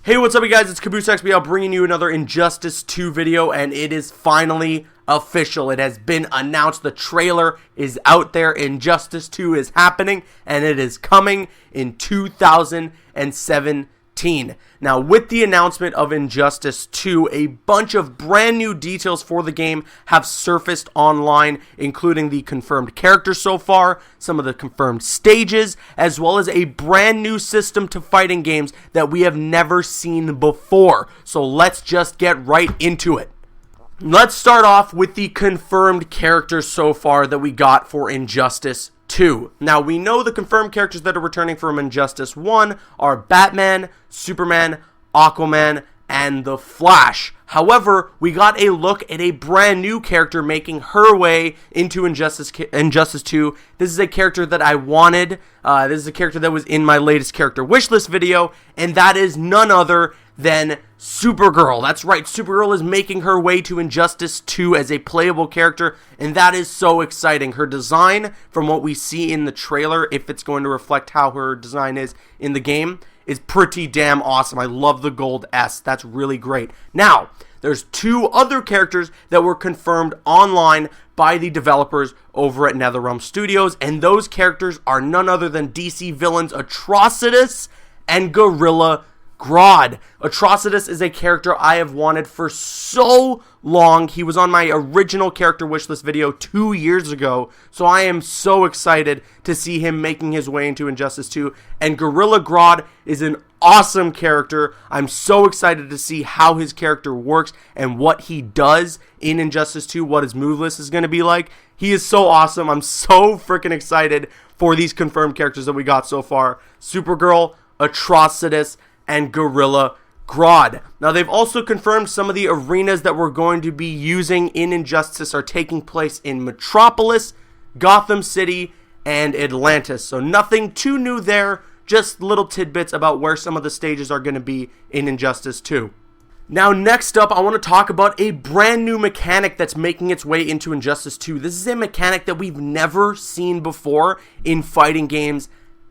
Hey, what's up you guys, it's CaboosXBL bringing you another Injustice 2 video, and it is finally official. It has been announced, the trailer is out there, Injustice 2 is happening, and it is coming in 2017. Now, with the announcement of Injustice 2, a bunch of brand new details for the game have surfaced online, including the confirmed characters so far, some of the confirmed stages, as well as a brand new system to fighting games that we have never seen before. So let's just get right into it. Let's start off with the confirmed characters so far that we got for Injustice 2. Now, we know the confirmed characters that are returning from Injustice 1 are Batman, Superman, Aquaman, and the Flash. However, we got a look at a brand new character making her way into Injustice 2. This is a character that I wanted. This is a character that was in my latest character wishlist video, and that is none other than Supergirl. That's right, Supergirl is making her way to Injustice 2 as a playable character, and that is so exciting. Her design, from what we see in the trailer, if it's going to reflect how her design is in the game, is pretty damn awesome. I love the gold S. That's really great. Now, there's two other characters that were confirmed online by the developers over at NetherRealm Studios, and those characters are none other than DC villains Atrocitus and Gorilla Grodd. Atrocitus is a character I have wanted for so long. He was on my original character wishlist video 2 years ago, so I am so excited to see him making his way into Injustice 2. And Gorilla Grodd is an awesome character. I'm so excited to see how his character works and what he does in Injustice 2, what his move list is going to be like. He is so awesome. I'm so freaking excited for these confirmed characters that we got so far. Supergirl, Atrocitus, and Gorilla Grodd. Now, they've also confirmed some of the arenas that we're going to be using in Injustice are taking place in Metropolis, Gotham City, and Atlantis. So nothing too new there, just little tidbits about where some of the stages are going to be in Injustice 2. Now, next up, I want to talk about a brand new mechanic that's making its way into Injustice 2. This is a mechanic that we've never seen before in fighting games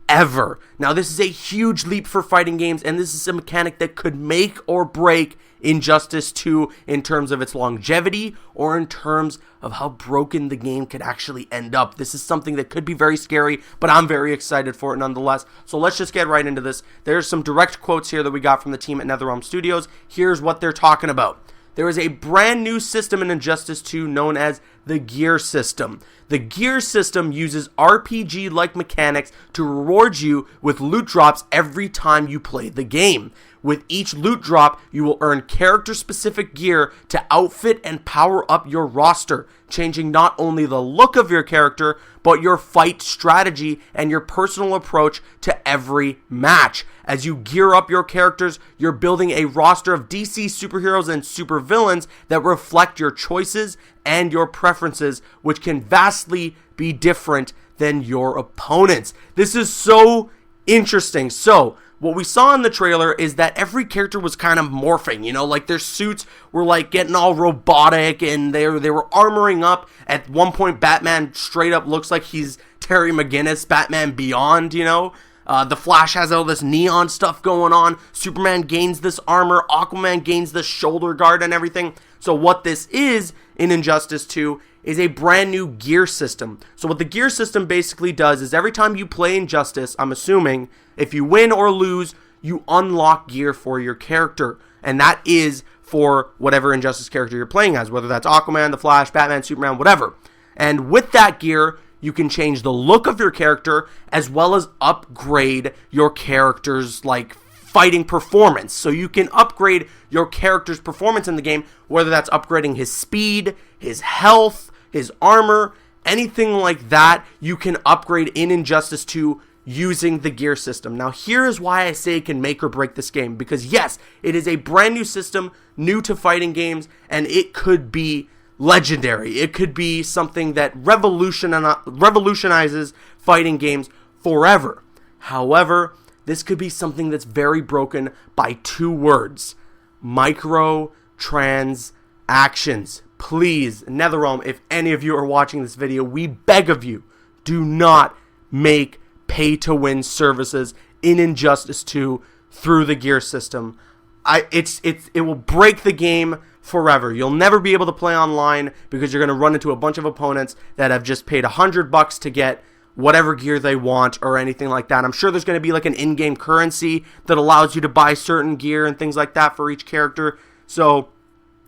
ever. Now, this is a huge leap for fighting games, and this is a mechanic that could make or break Injustice 2 in terms of its longevity or in terms of how broken the game could actually end up. This is something that could be very scary, but I'm very excited for it nonetheless. So let's just get right into this. There's some direct quotes here that we got from the team at NetherRealm Studios. Here's what they're talking about. There is a brand new system in Injustice 2 known as the Gear System. The Gear System uses RPG-like mechanics to reward you with loot drops every time you play the game. With each loot drop, you will earn character-specific gear to outfit and power up your roster, changing not only the look of your character, but your fight strategy and your personal approach to every match. As you gear up your characters, you're building a roster of DC superheroes and supervillains that reflect your choices and your preferences, which can vastly be different than your opponents. This is so interesting. So, what we saw in the trailer is that every character was kind of morphing, you know, like their suits were like getting all robotic and they were armoring up. At one point, Batman straight up looks like he's Terry McGinnis, Batman Beyond, you know. The Flash has all this neon stuff going on. Superman gains this armor. Aquaman gains this shoulder guard and everything. So what this is in Injustice 2 is a brand new gear system. So what the gear system basically does is every time you play Injustice, I'm assuming, if you win or lose, you unlock gear for your character. And that is for whatever Injustice character you're playing as, whether that's Aquaman, the Flash, Batman, Superman, whatever. And with that gear, you can change the look of your character as well as upgrade your character's like fighting performance. So you can upgrade your character's performance in the game, whether that's upgrading his speed, his health, his armor, anything like that, you can upgrade in Injustice 2 using the gear system. Now, here is why I say it can make or break this game, because yes, it is a brand new system, new to fighting games, and it could be legendary. It could be something that revolutionizes fighting games forever. However, this could be something that's very broken by two words: microtransactions. Please, NetherRealm, if any of you are watching this video, we beg of you, do not make pay-to-win services in Injustice 2 through the gear system. it will break the game forever. You'll never be able to play online because you're going to run into a bunch of opponents that have just paid $100 to get whatever gear they want or anything like that. I'm sure there's going to be like an in-game currency that allows you to buy certain gear and things like that for each character. So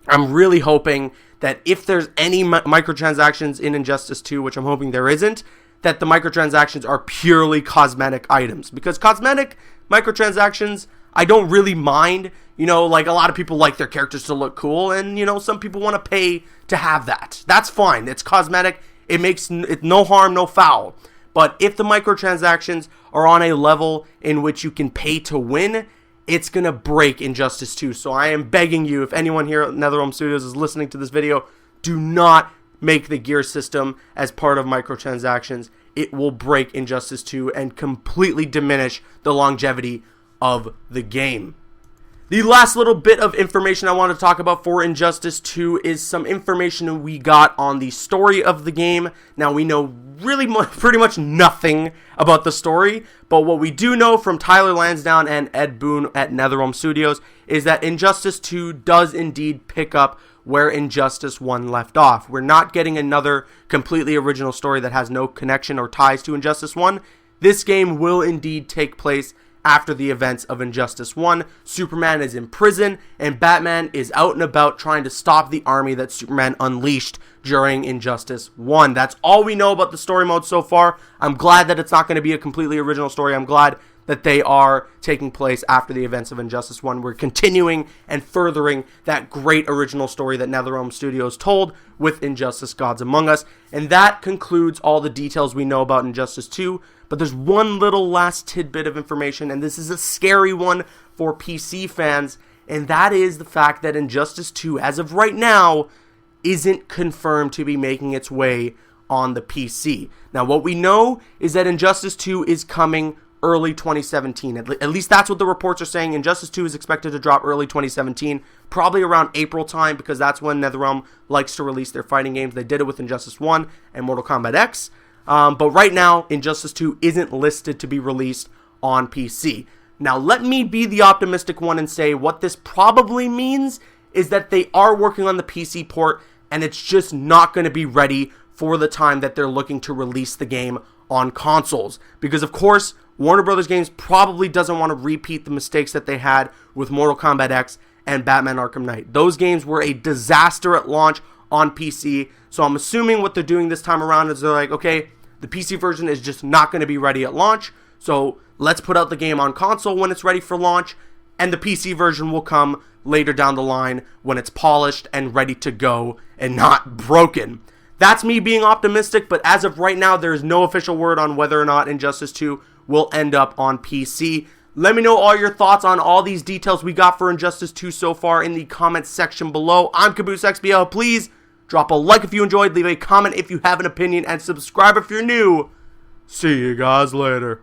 I'm really hoping that if there's any microtransactions in Injustice 2, which I'm hoping there isn't, that the microtransactions are purely cosmetic items. Because cosmetic microtransactions, I don't really mind. Like a lot of people like their characters to look cool, and some people want to pay to have that. That's fine. It's cosmetic. It makes it no harm, no foul. But if the microtransactions are on a level in which you can pay to win, it's going to break Injustice 2. So I am begging you, if anyone here at NetherRealm Studios is listening to this video, do not make the gear system as part of microtransactions. It will break Injustice 2 and completely diminish the longevity of the game. The last little bit of information I want to talk about for Injustice 2 is some information we got on the story of the game. Now, we know pretty much nothing about the story, but what we do know from Tyler Lansdowne and Ed Boon at NetherRealm Studios is that Injustice 2 does indeed pick up where Injustice 1 left off. We're not getting another completely original story that has no connection or ties to Injustice 1. This game will indeed take place after the events of Injustice 1. Superman is in prison, and Batman is out and about trying to stop the army that Superman unleashed during Injustice 1. That's all we know about the story mode so far. I'm glad that it's not going to be a completely original story. I'm glad that they are taking place after the events of Injustice 1. We're continuing and furthering that great original story that NetherRealm Studios told with Injustice Gods Among Us. And that concludes all the details we know about Injustice 2. But there's one little last tidbit of information, and this is a scary one for PC fans, and that is the fact that Injustice 2, as of right now, isn't confirmed to be making its way on the PC. Now, what we know is that Injustice 2 is coming early 2017. At least that's what the reports are saying. Injustice 2 is expected to drop early 2017, probably around April time, because that's when NetherRealm likes to release their fighting games. They did it with Injustice 1 and Mortal Kombat X. But right now, Injustice 2 isn't listed to be released on PC. Now, let me be the optimistic one and say what this probably means is that they are working on the PC port, and it's just not going to be ready for the time that they're looking to release the game on consoles. Because, of course, Warner Brothers Games probably doesn't want to repeat the mistakes that they had with Mortal Kombat X and Batman Arkham Knight. Those games were a disaster at launch on PC, so I'm assuming what they're doing this time around is they're like, okay, the PC version is just not going to be ready at launch, so let's put out the game on console when it's ready for launch, and the PC version will come later down the line when it's polished and ready to go and not broken. That's me being optimistic, but as of right now, there is no official word on whether or not Injustice 2 will end up on PC. Let me know all your thoughts on all these details we got for Injustice 2 so far in the comments section below. I'm CaboosXBL. Please drop a like if you enjoyed, leave a comment if you have an opinion, and subscribe if you're new. See you guys later.